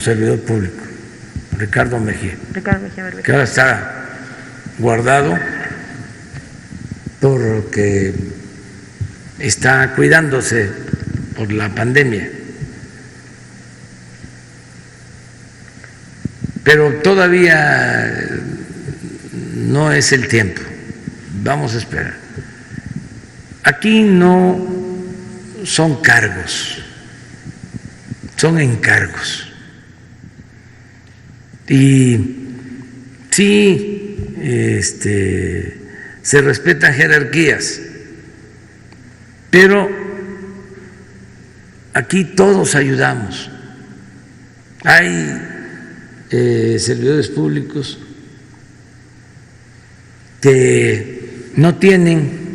servidor público, Ricardo Mejía, Berbeta, que ahora está guardado porque está cuidándose por la pandemia. Pero todavía no es el tiempo, vamos a esperar. Aquí no son cargos, son encargos. Y sí, se respetan jerarquías, pero aquí todos ayudamos. Hay servidores públicos que no tienen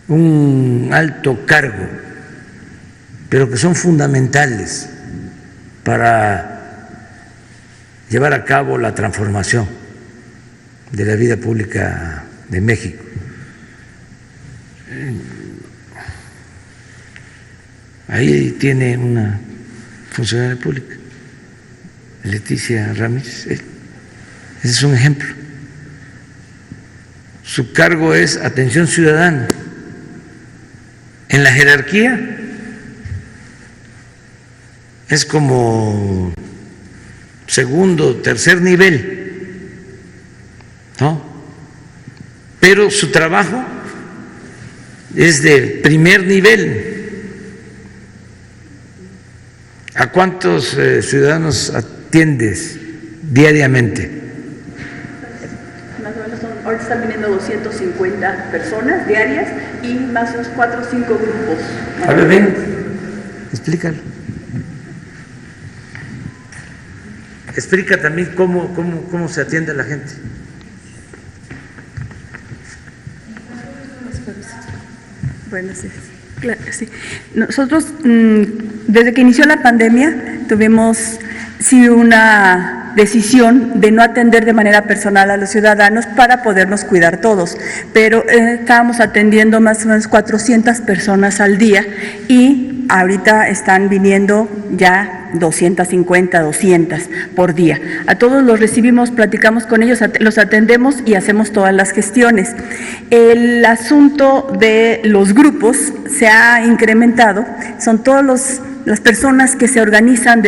un alto cargo, pero que son fundamentales para llevar a cabo la transformación de la vida pública de México. Ahí tiene una funcionaria pública, Leticia Ramírez. Ese es un ejemplo. Su cargo es atención ciudadana. En la jerarquía es como segundo, tercer nivel, ¿no? Pero su trabajo es de primer nivel. ¿A cuántos ciudadanos atiendes diariamente? Más o menos ahorita están viniendo 250 personas diarias y más unos 4 o 5 grupos. A ver, ven, explícalo. Explica también cómo se atiende a la gente. Bueno, sí. Claro, sí. Nosotros, desde que inició la pandemia, tuvimos una decisión de no atender de manera personal a los ciudadanos para podernos cuidar todos, pero estábamos atendiendo más o menos 400 personas al día y ahorita están viniendo ya 250, 200 por día. A todos los recibimos, platicamos con ellos, los atendemos y hacemos todas las gestiones. El asunto de los grupos se ha incrementado, son todas las personas que se organizan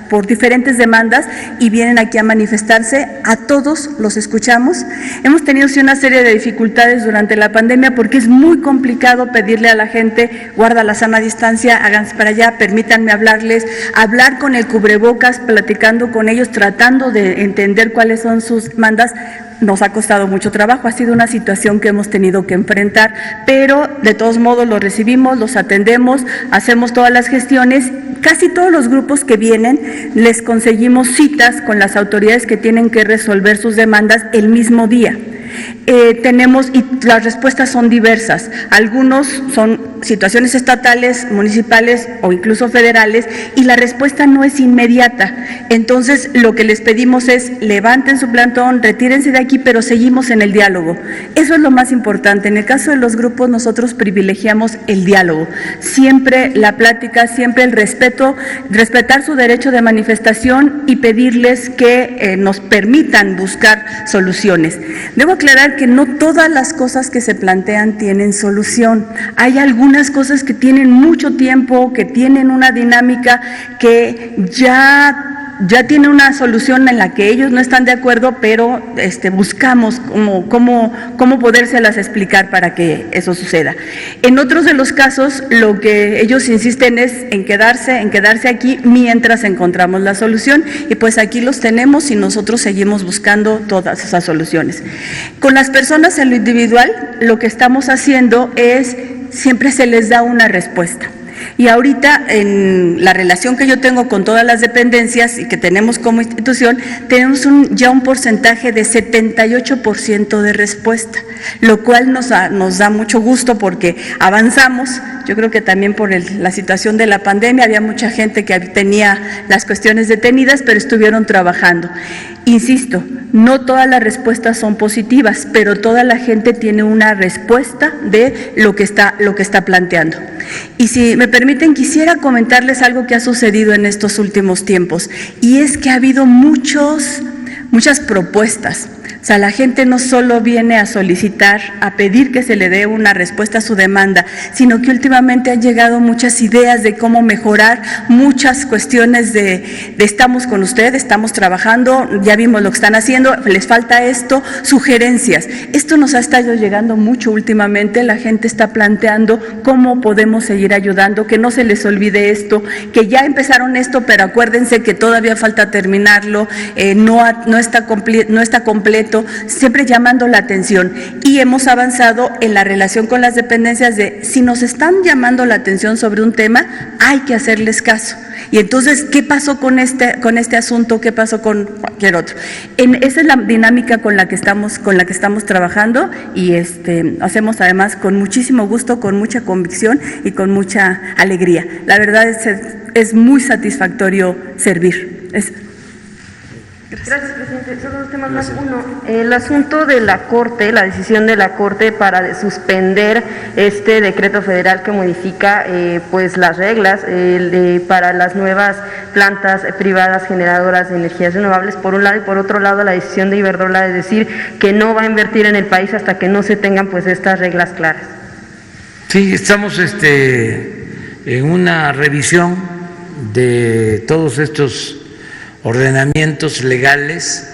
por diferentes demandas y vienen aquí a manifestarse. A todos los escuchamos. Hemos tenido sí una serie de dificultades durante la pandemia porque es muy complicado pedirle a la gente, guarda la sana distancia, háganse para allá, permítanme hablarles, hablar con el cubrebocas, platicando con ellos, tratando de entender cuáles son sus demandas. Nos ha costado mucho trabajo, ha sido una situación que hemos tenido que enfrentar, pero de todos modos los recibimos, los atendemos, hacemos todas las gestiones. Casi todos los grupos que vienen les conseguimos citas con las autoridades que tienen que resolver sus demandas el mismo día. Y las respuestas son diversas. Algunos son situaciones estatales, municipales o incluso federales y la respuesta no es inmediata. Entonces, lo que les pedimos es levanten su plantón, retírense de aquí, pero seguimos en el diálogo. Eso es lo más importante. En el caso de los grupos, nosotros privilegiamos el diálogo. Siempre la plática, siempre el respeto, respetar su derecho de manifestación y pedirles que nos permitan buscar soluciones. Debo aclarar que no todas las cosas que se plantean tienen solución. Hay algunas cosas que tienen mucho tiempo, que tienen una dinámica que ya tiene una solución en la que ellos no están de acuerdo, pero buscamos cómo podérselas explicar para que eso suceda. En otros de los casos, lo que ellos insisten es en quedarse aquí mientras encontramos la solución, y pues aquí los tenemos y nosotros seguimos buscando todas esas soluciones. Con las personas en lo individual, lo que estamos haciendo es, siempre se les da una respuesta. Y ahorita, en la relación que yo tengo con todas las dependencias y que tenemos como institución, tenemos ya un porcentaje de 78% de respuesta, lo cual nos da mucho gusto porque avanzamos. Yo creo que también por la situación de la pandemia había mucha gente que tenía las cuestiones detenidas, pero estuvieron trabajando. Insisto, no todas las respuestas son positivas, pero toda la gente tiene una respuesta de lo que está planteando. Y si me permiten, quisiera comentarles algo que ha sucedido en estos últimos tiempos, y es que ha habido muchas propuestas. O sea, la gente no solo viene a solicitar, a pedir que se le dé una respuesta a su demanda, sino que últimamente han llegado muchas ideas de cómo mejorar muchas cuestiones de estamos con usted, estamos trabajando, ya vimos lo que están haciendo, les falta esto, sugerencias. Esto nos ha estado llegando mucho últimamente, la gente está planteando cómo podemos seguir ayudando, que no se les olvide esto, que ya empezaron esto, pero acuérdense que todavía falta terminarlo, no está completo, siempre llamando la atención, y hemos avanzado en la relación con las dependencias de si nos están llamando la atención sobre un tema, hay que hacerles caso. Y entonces, ¿qué pasó con este asunto? ¿Qué pasó con cualquier otro? Esa es la dinámica con la que estamos trabajando, y hacemos además con muchísimo gusto, con mucha convicción y con mucha alegría. La verdad es muy satisfactorio servir. Gracias, presidente. Solo dos temas más. Uno, el asunto de la Corte, la decisión de la Corte para suspender este decreto federal que modifica pues las reglas para las nuevas plantas privadas generadoras de energías renovables, por un lado, y por otro lado la decisión de Iberdrola de decir que no va a invertir en el país hasta que no se tengan pues estas reglas claras. Sí, estamos en una revisión de todos estos ordenamientos legales,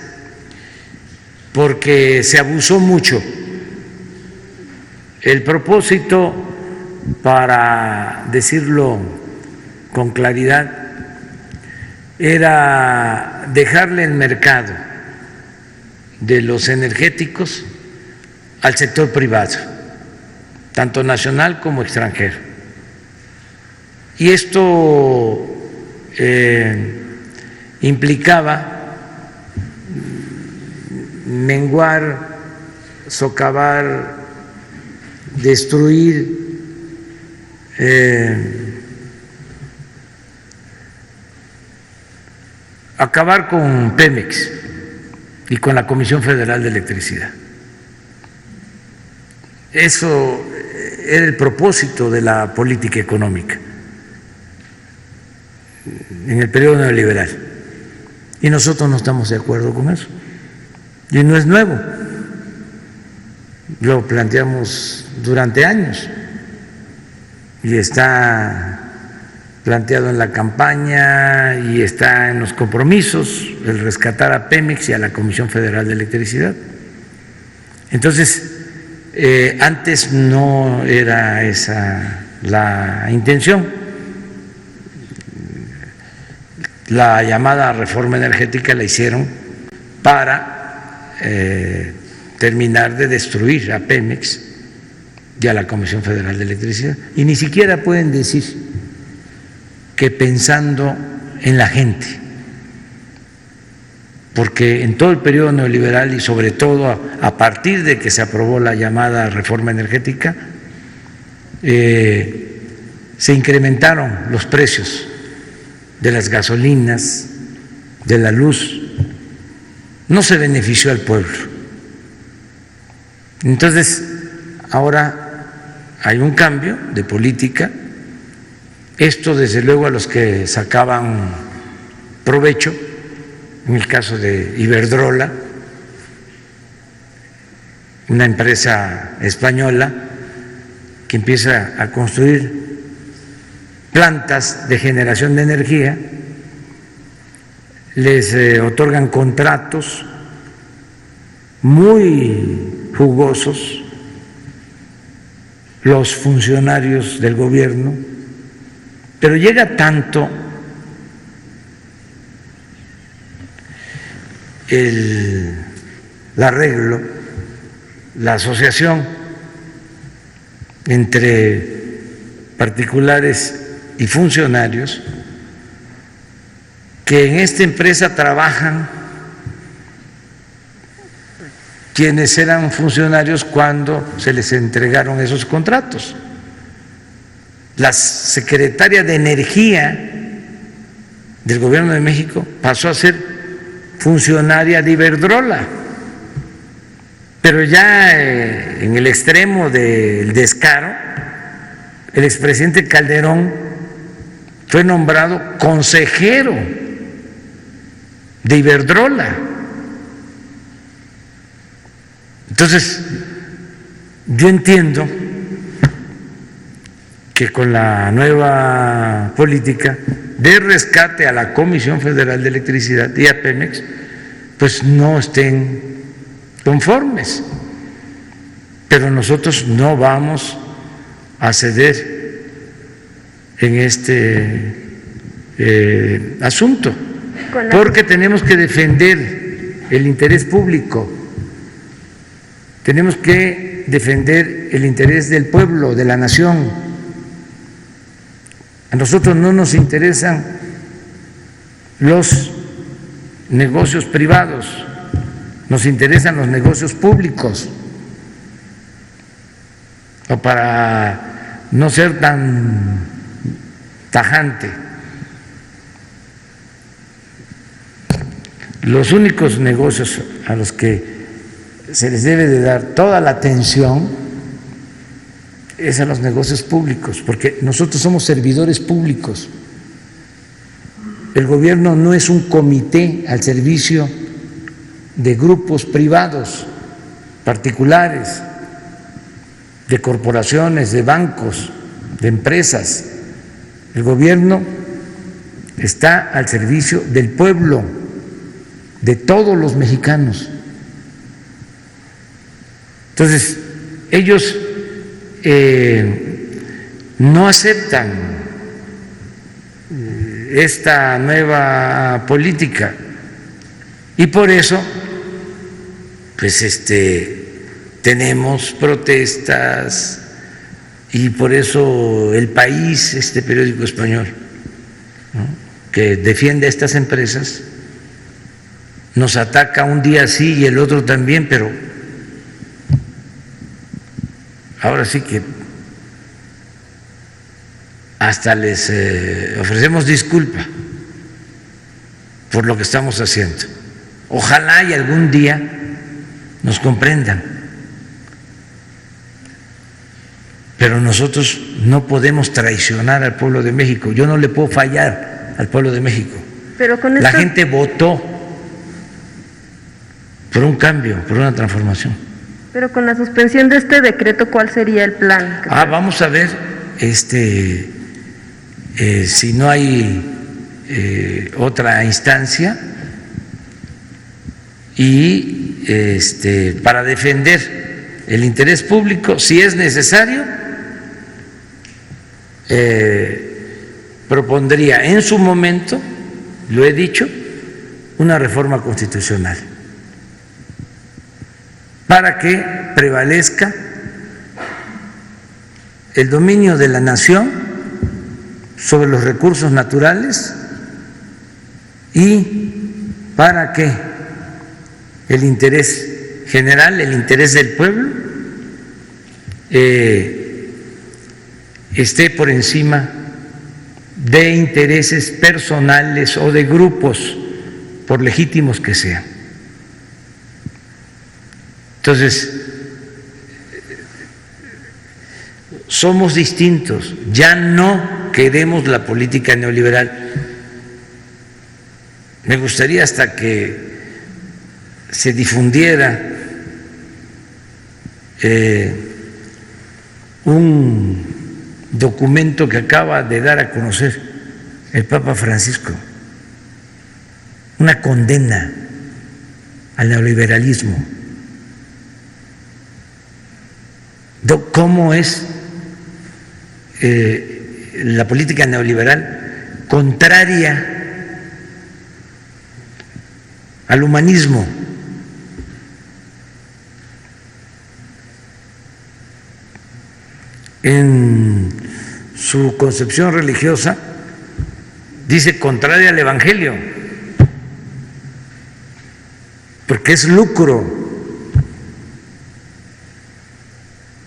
porque se abusó mucho. El propósito, para decirlo con claridad, era dejarle el mercado de los energéticos al sector privado, tanto nacional como extranjero. Y esto implicaba menguar, socavar, destruir acabar con Pemex y con la Comisión Federal de Electricidad. Eso era el propósito de la política económica en el periodo neoliberal. Y nosotros no estamos de acuerdo con eso. Y no es nuevo. Lo planteamos durante años. Y está planteado en la campaña y está en los compromisos el rescatar a Pemex y a la Comisión Federal de Electricidad. Entonces, antes no era esa la intención. La llamada reforma energética la hicieron para terminar de destruir a Pemex y a la Comisión Federal de Electricidad. Y ni siquiera pueden decir que pensando en la gente, porque en todo el periodo neoliberal y sobre todo a partir de que se aprobó la llamada reforma energética, se incrementaron los precios de las gasolinas, de la luz. No se benefició al pueblo. Entonces, ahora hay un cambio de política. Esto, desde luego, a los que sacaban provecho, en el caso de Iberdrola, una empresa española que empieza a construir plantas de generación de energía, les otorgan contratos muy jugosos los funcionarios del gobierno, pero llega tanto el arreglo, la asociación entre particulares y funcionarios, que en esta empresa trabajan quienes eran funcionarios cuando se les entregaron esos contratos. La secretaria de Energía del Gobierno de México pasó a ser funcionaria de Iberdrola. Pero ya en el extremo del descaro, el expresidente Calderón fue nombrado consejero de Iberdrola. Entonces, yo entiendo que con la nueva política de rescate a la Comisión Federal de Electricidad y a Pemex, pues no estén conformes, pero nosotros no vamos a ceder en este asunto, porque tenemos que defender el interés público, tenemos que defender el interés del pueblo, de la nación. A nosotros no nos interesan los negocios privados, nos interesan los negocios públicos. O para no ser tan tajante, los únicos negocios a los que se les debe de dar toda la atención es a los negocios públicos, porque nosotros somos servidores públicos. El gobierno no es un comité al servicio de grupos privados, particulares, de corporaciones, de bancos, de empresas. El gobierno está al servicio del pueblo, de todos los mexicanos. Entonces, ellos no aceptan esta nueva política y por eso pues tenemos protestas y por eso El País, este periódico español, ¿no?, que defiende a estas empresas, nos ataca un día sí y el otro también, pero ahora sí que hasta les ofrecemos disculpa por lo que estamos haciendo. Ojalá y algún día nos comprendan, pero nosotros no podemos traicionar al pueblo de México. Yo no le puedo fallar al pueblo de México. Pero con la gente votó por un cambio, por una transformación. Pero con la suspensión de este decreto, ¿cuál sería el plan? Vamos a ver si no hay otra instancia y para defender el interés público, si es necesario, propondría en su momento, lo he dicho, una reforma constitucional para que prevalezca el dominio de la nación sobre los recursos naturales y para que el interés general, el interés del pueblo, esté por encima de intereses personales o de grupos, por legítimos que sean. Entonces, somos distintos, ya no queremos la política neoliberal. Me gustaría hasta que se difundiera un documento que acaba de dar a conocer el Papa Francisco, una condena al neoliberalismo. ¿Cómo es la política neoliberal contraria al humanismo? En su concepción religiosa dice contraria al Evangelio, porque es lucro,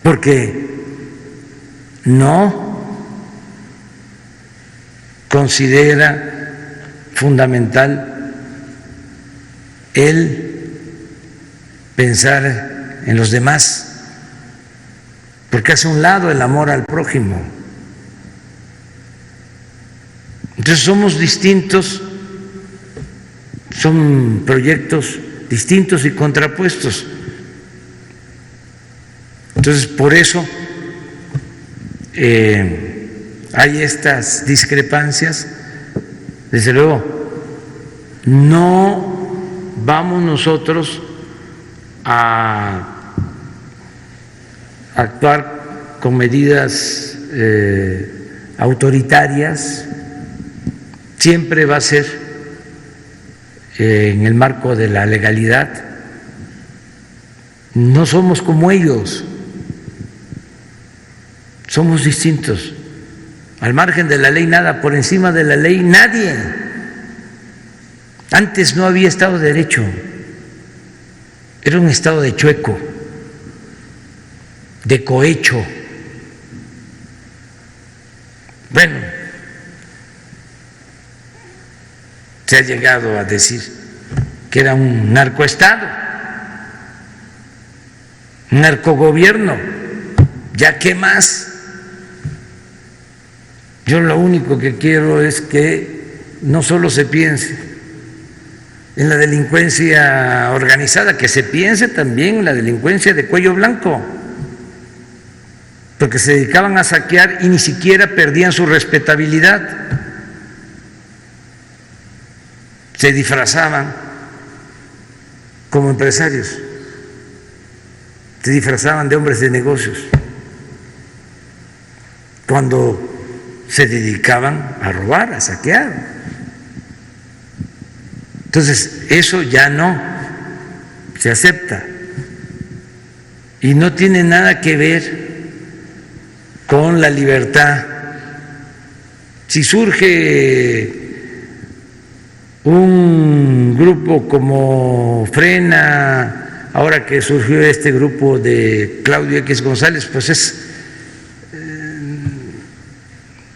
porque no considera fundamental el pensar en los demás, porque hace a un lado el amor al prójimo. Entonces somos distintos, son proyectos distintos y contrapuestos. Entonces, por eso hay estas discrepancias. Desde luego, no vamos nosotros a actuar con medidas autoritarias, siempre va a ser en el marco de la legalidad. No somos como ellos, somos distintos. Al margen de la ley nada, por encima de la ley nadie. Antes no había Estado de Derecho, era un Estado de chueco, de cohecho. Bueno, se ha llegado a decir que era un narcoestado, un narcogobierno. ¿Ya qué más? Yo lo único que quiero es que no solo se piense en la delincuencia organizada, que se piense también en la delincuencia de cuello blanco, porque se dedicaban a saquear y ni siquiera perdían su respetabilidad. Se disfrazaban como empresarios, se disfrazaban de hombres de negocios, cuando se dedicaban a robar, a saquear. Entonces, eso ya no se acepta y no tiene nada que ver con la libertad. Si surge un grupo como Frena, ahora que surgió este grupo de Claudio X González, pues es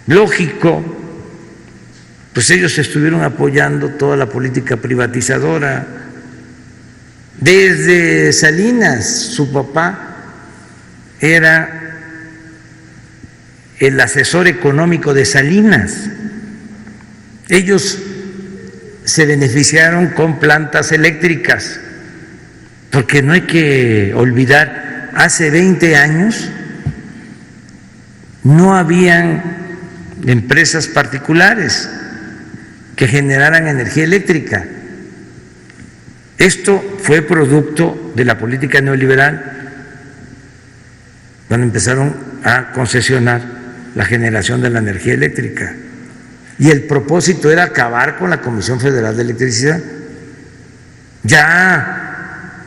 lógico, pues ellos estuvieron apoyando toda la política privatizadora desde Salinas. Su papá era el asesor económico de Salinas. Ellos se beneficiaron con plantas eléctricas, porque no hay que olvidar, hace 20 años no habían empresas particulares que generaran energía eléctrica. Esto fue producto de la política neoliberal, cuando empezaron a concesionar la generación de la energía eléctrica. Y el propósito era acabar con la Comisión Federal de Electricidad. Ya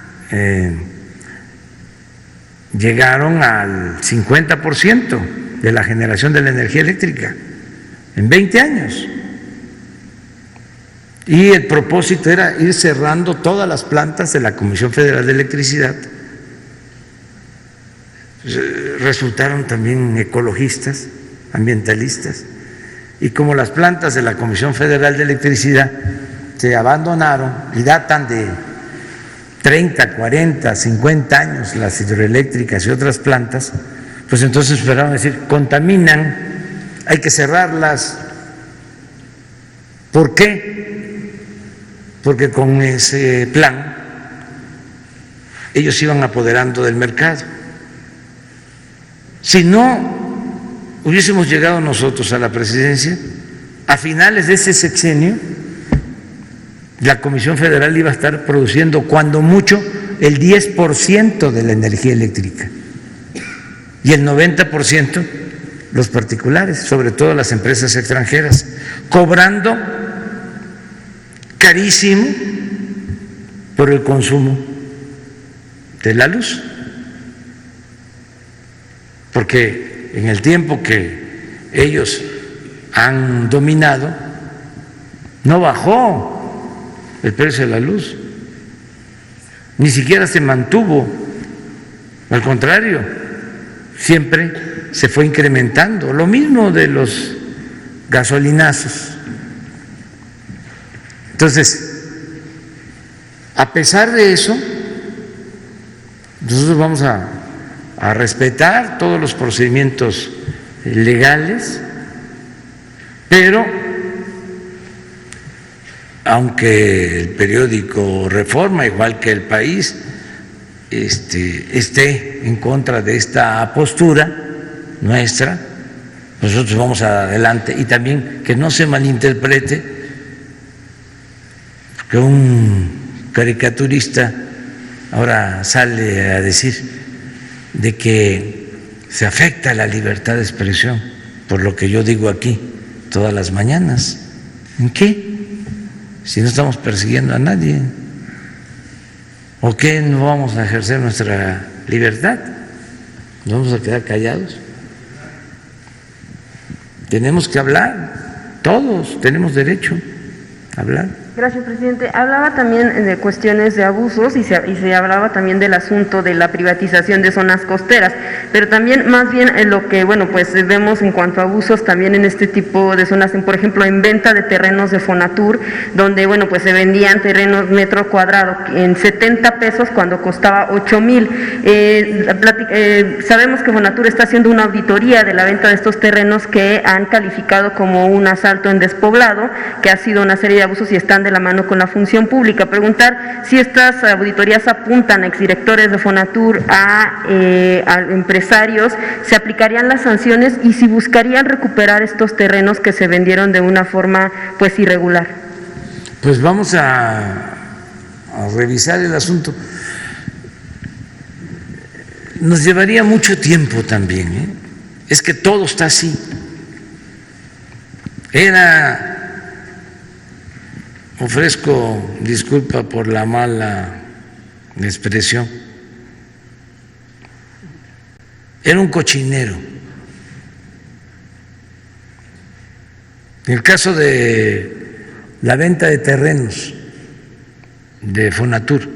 llegaron al 50% de la generación de la energía eléctrica en 20 años. Y el propósito era ir cerrando todas las plantas de la Comisión Federal de Electricidad. Resultaron también ecologistas, ambientalistas, y como las plantas de la Comisión Federal de Electricidad se abandonaron y datan de 30, 40, 50 años, las hidroeléctricas y otras plantas, pues entonces esperaron decir, contaminan, hay que cerrarlas. ¿Por qué? Porque con ese plan ellos se iban apoderando del mercado. Si no hubiésemos llegado nosotros a la presidencia, a finales de ese sexenio, la Comisión Federal iba a estar produciendo cuando mucho el 10% de la energía eléctrica y el 90% los particulares, sobre todo las empresas extranjeras, cobrando carísimo por el consumo de la luz, porque en el tiempo que ellos han dominado no bajó el precio de la luz, ni siquiera se mantuvo, al contrario, siempre se fue incrementando. Lo mismo de los gasolinazos. Entonces, A pesar de eso, nosotros vamos a respetar todos los procedimientos legales, pero aunque el periódico Reforma, igual que El País, esté en contra de esta postura nuestra, nosotros vamos adelante. Y también que no se malinterprete que un caricaturista ahora sale a decir de que se afecta la libertad de expresión por lo que yo digo aquí todas las mañanas. ¿En qué? Si no estamos persiguiendo a nadie. ¿O qué no vamos a ejercer nuestra libertad? ¿Nos vamos a quedar callados? Tenemos que hablar, todos tenemos derecho a hablar. Gracias, presidente. Hablaba también de cuestiones de abusos y se hablaba también del asunto de la privatización de zonas costeras, pero también más bien lo que, bueno, pues vemos en cuanto a abusos también en este tipo de zonas, por ejemplo, en venta de terrenos de Fonatur, donde, bueno, pues se vendían terrenos metro cuadrado en 70 pesos cuando costaba 8,000. Sabemos que Fonatur está haciendo una auditoría de la venta de estos terrenos que han calificado como un asalto en despoblado, que ha sido una serie de abusos y están de la mano con la función pública. Preguntar si estas auditorías apuntan a exdirectores de Fonatur, a empresarios, se aplicarían las sanciones y si buscarían recuperar estos terrenos que se vendieron de una forma pues irregular. Pues vamos a revisar el asunto. Nos llevaría mucho tiempo también, ¿eh? Es que todo está así. Ofrezco disculpa por la mala expresión, era un cochinero. En el caso de la venta de terrenos de Fonatur,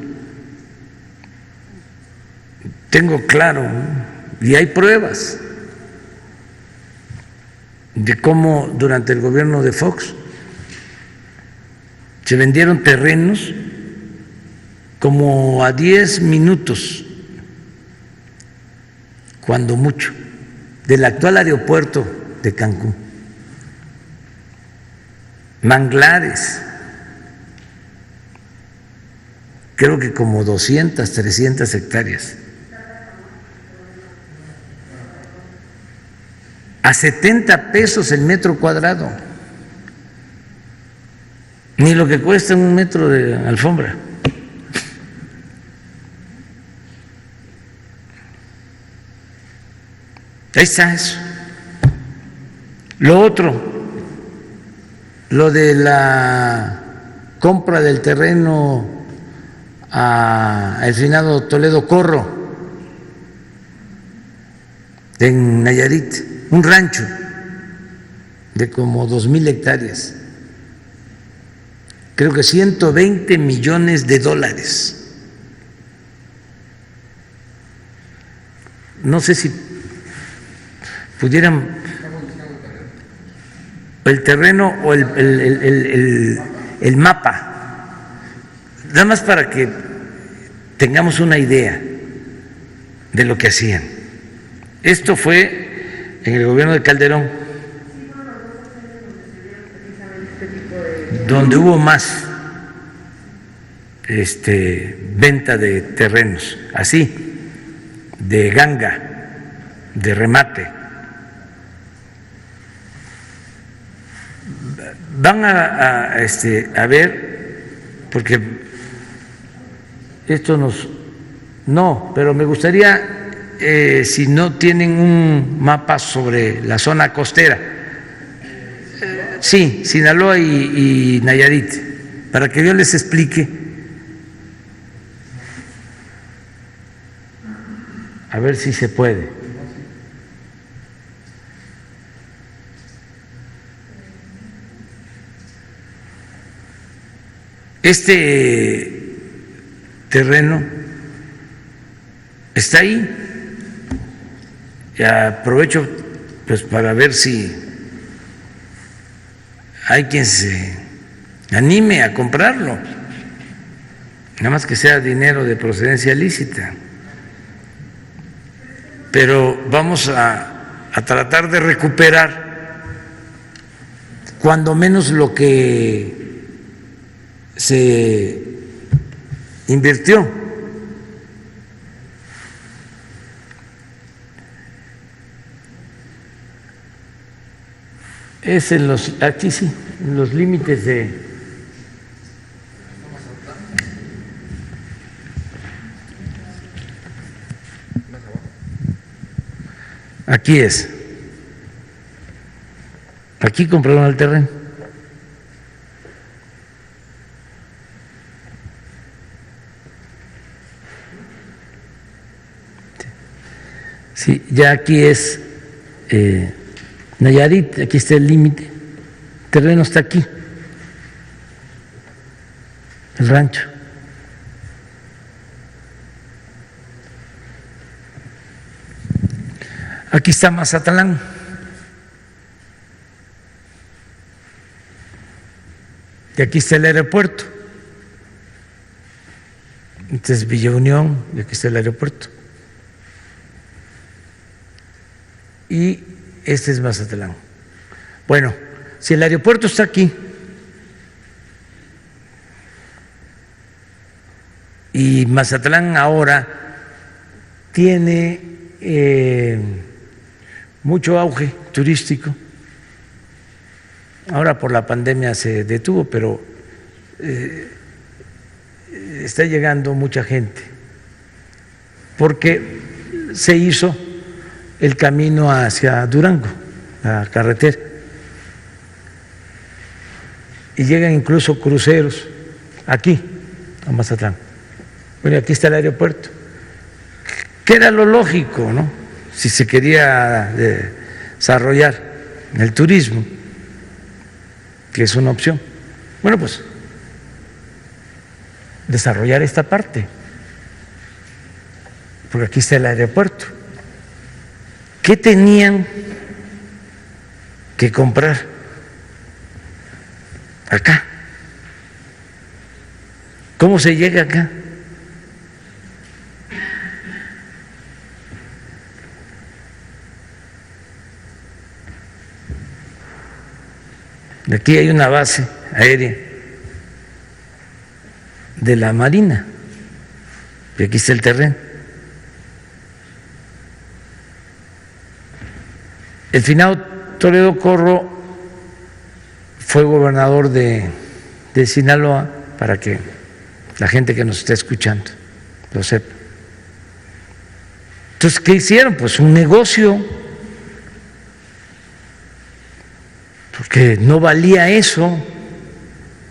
tengo claro, y hay pruebas de cómo durante el gobierno de Fox se vendieron terrenos como a 10 minutos, cuando mucho, del actual aeropuerto de Cancún. Manglares, creo que como 200, 300 hectáreas. A 70 pesos el metro cuadrado. Ni lo que cuesta un metro de alfombra. Ahí está eso. Lo otro, lo de la compra del terreno al finado Toledo Corro, en Nayarit, un rancho de como 2,000 hectáreas. Creo que $120 millones. No sé si pudieran el terreno o el mapa, nada más para que tengamos una idea de lo que hacían. Esto fue en el gobierno de Calderón, donde hubo más venta de terrenos, así, de ganga, de remate. Van a ver, porque esto no, pero me gustaría, si no tienen un mapa sobre la zona costera, sí, Sinaloa y Nayarit, para que yo les explique, a ver si se puede. Este terreno está ahí. Y aprovecho pues para ver si hay quien se anime a comprarlo. nada más que sea dinero de procedencia lícita. Pero vamos a tratar de recuperar cuando menos lo que se invirtió. Es en los, aquí sí, en los límites de... Aquí es. Aquí compraron el terreno. Sí, ya aquí es Nayarit, aquí está el límite. El terreno está aquí. El rancho. Aquí está Mazatlán. Y aquí está el aeropuerto. Este es Villa Unión y aquí está el aeropuerto. Y este es Mazatlán. Bueno, si el aeropuerto está aquí y Mazatlán ahora tiene mucho auge turístico, ahora por la pandemia se detuvo, pero está llegando mucha gente porque se hizo el camino hacia Durango, la carretera, y llegan incluso cruceros aquí a Mazatlán. Bueno, aquí está el aeropuerto, que era lo lógico, ¿no? Si se quería desarrollar el turismo, que es una opción. Bueno, pues desarrollar esta parte, porque aquí está el aeropuerto. ¿Qué tenían que comprar acá? ¿Cómo se llega acá? Aquí hay una base aérea de la Marina y aquí está el terreno. El finado Toledo Corro fue gobernador de Sinaloa, para que la gente que nos está escuchando lo sepa. Entonces, ¿qué hicieron? Pues un negocio, porque no valía eso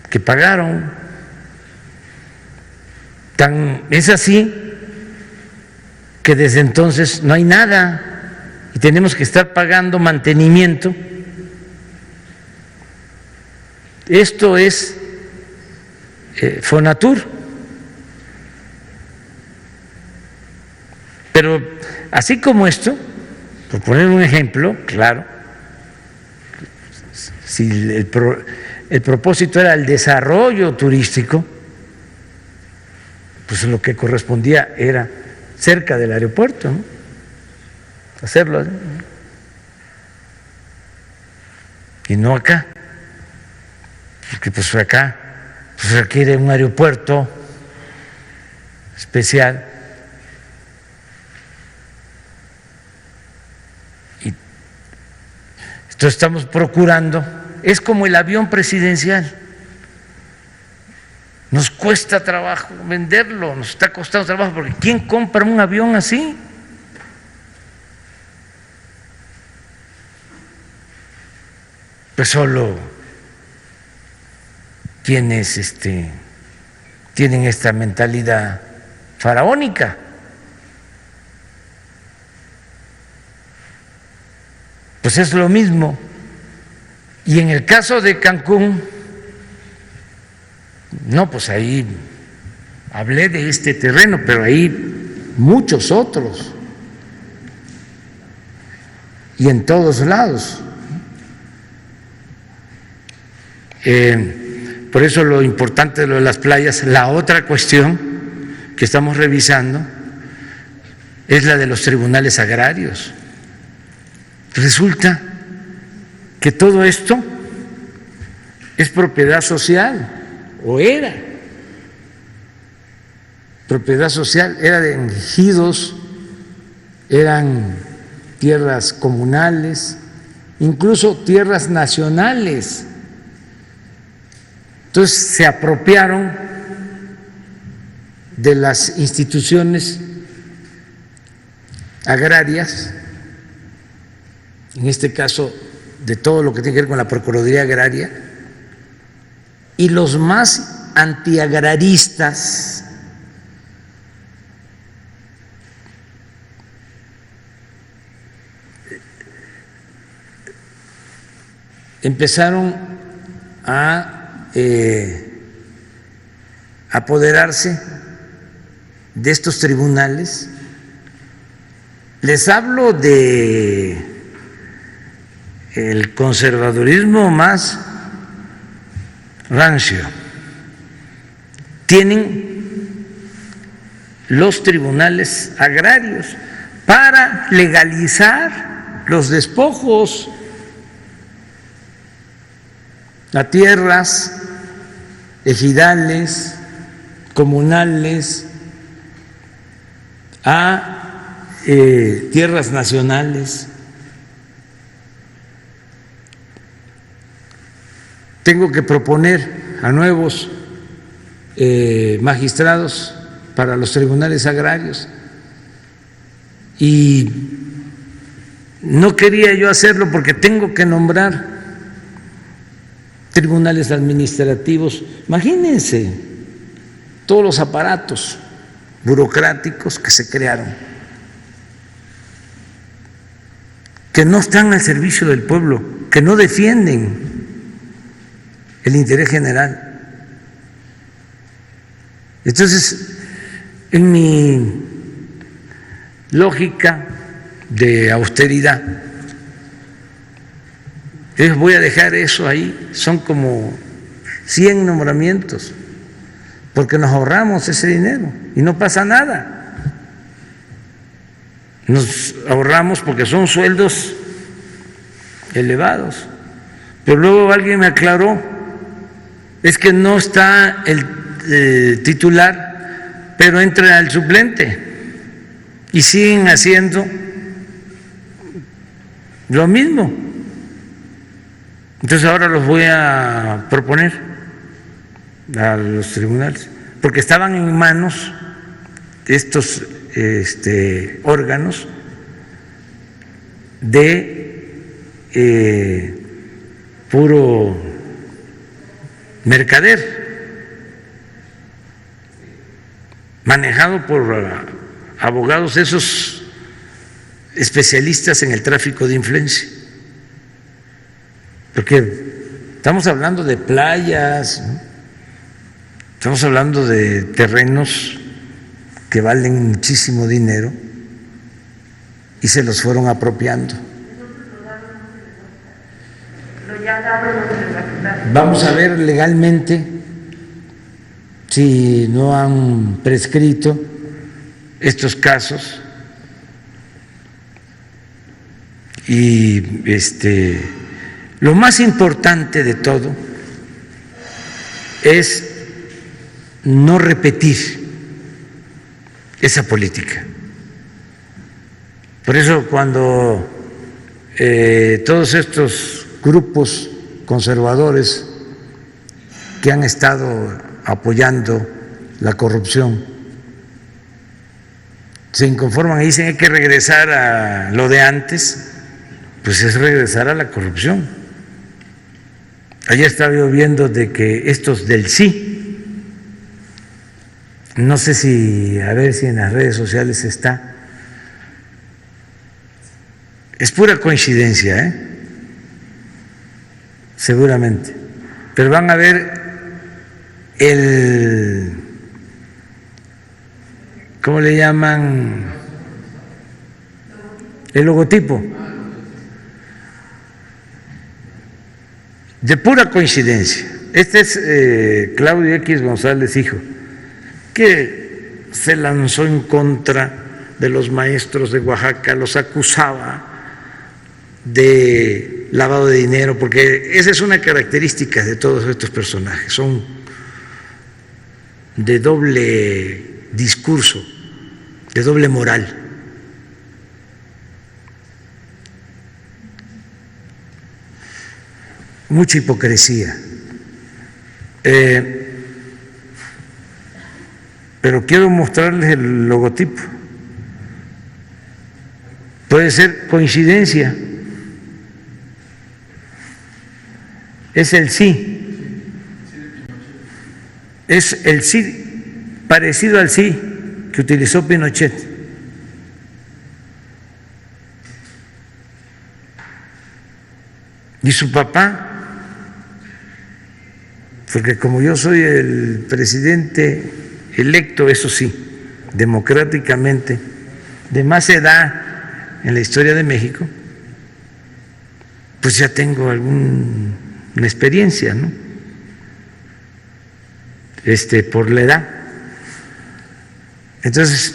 que pagaron. Es así que desde entonces no hay nada y tenemos que estar pagando mantenimiento. Esto es Fonatur. Pero así como esto, por poner un ejemplo, claro, si el propósito era el desarrollo turístico, pues lo que correspondía era cerca del aeropuerto, ¿no? Hacerlo, ¿no? Y no acá, porque pues acá pues requiere un aeropuerto especial y entonces estamos procurando, es como el avión presidencial. Nos cuesta trabajo venderlo, nos está costando trabajo, porque ¿quién compra un avión así? Pues solo quienes tienen esta mentalidad faraónica. Pues es lo mismo. Y en el caso de Cancún, no, pues ahí hablé de este terreno, pero ahí muchos otros. Y en todos lados. por eso lo importante de lo de las playas. La otra cuestión que estamos revisando es la de los tribunales agrarios. Resulta que todo esto es propiedad social, o era propiedad social, era de ejidos, eran tierras comunales, incluso tierras nacionales. Entonces se apropiaron de las instituciones agrarias, en este caso de todo lo que tiene que ver con la Procuraduría Agraria, y los más antiagraristas empezaron a apoderarse de estos tribunales. Les hablo de el conservadurismo más rancio. Tienen los tribunales agrarios para legalizar los despojos a tierras ejidales, comunales, a tierras nacionales. Tengo que proponer a nuevos magistrados para los tribunales agrarios y no quería yo hacerlo porque tengo que nombrar tribunales administrativos. Imagínense todos los aparatos burocráticos que se crearon, que no están al servicio del pueblo, que no defienden el interés general. Entonces, en mi lógica de austeridad, voy a dejar eso ahí, son como 100 nombramientos, porque nos ahorramos ese dinero y no pasa nada. Nos ahorramos porque son sueldos elevados. Pero luego alguien me aclaró, es que no está el titular, pero entra el suplente y siguen haciendo lo mismo. Entonces ahora los voy a proponer a los tribunales, porque estaban en manos de estos órganos de puro mercader, manejado por abogados, esos especialistas en el tráfico de influencia. Porque estamos hablando de playas, ¿no? Estamos hablando de terrenos que valen muchísimo dinero y se los fueron apropiando. Vamos a ver legalmente si no han prescrito estos casos y lo más importante de todo es no repetir esa política. Por eso cuando todos estos grupos conservadores que han estado apoyando la corrupción se inconforman y dicen hay que regresar a lo de antes, pues es regresar a la corrupción. Ayer estaba yo viendo de que estos del sí, no sé si, a ver si en las redes sociales está, es pura coincidencia, seguramente, pero van a ver ¿cómo le llaman? El logotipo. De pura coincidencia. Este es Claudio X González, hijo, que se lanzó en contra de los maestros de Oaxaca, los acusaba de lavado de dinero, porque esa es una característica de todos estos personajes, son de doble discurso, de doble moral. Mucha hipocresía. Pero quiero mostrarles el logotipo. Puede ser coincidencia. Es el sí. Es el sí parecido al sí que utilizó Pinochet. Y su papá, porque como yo soy el presidente electo, eso sí, democráticamente, de más edad en la historia de México, pues ya tengo alguna experiencia, ¿no? Por la edad. Entonces,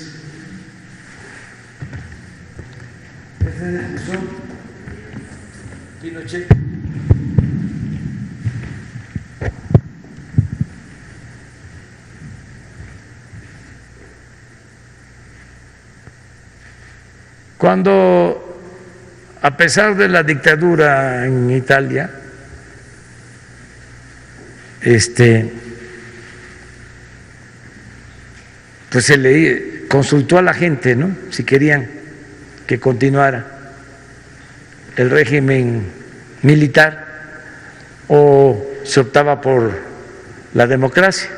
Pinochet. Cuando, a pesar de la dictadura en Italia, pues se le consultó a la gente, ¿no?, si querían que continuara el régimen militar o se optaba por la democracia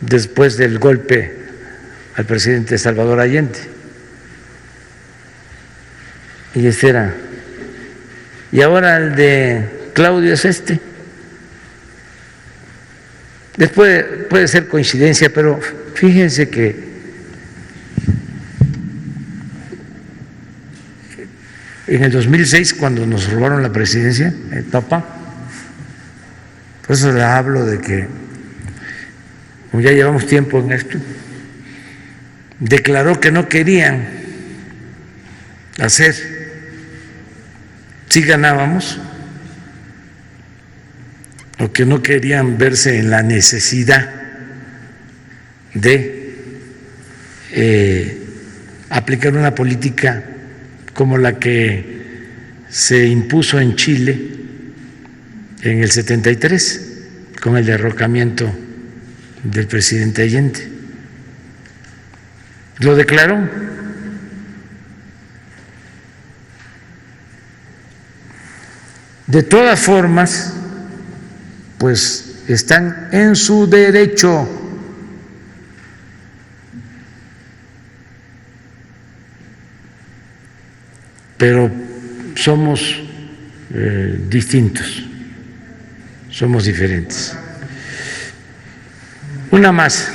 después del golpe al presidente Salvador Allende. Y ese era. Y ahora el de Claudio es este. Después puede ser coincidencia, pero fíjense que en el 2006, cuando nos robaron la presidencia, el papá, por eso le hablo de que, como ya llevamos tiempo en esto, declaró que no querían hacer, si ganábamos, o que no querían verse en la necesidad de aplicar una política como la que se impuso en Chile en el 73, con el derrocamiento del presidente Allende. Lo declaró. De todas formas, pues están en su derecho. Pero somos distintos, somos diferentes. Una más.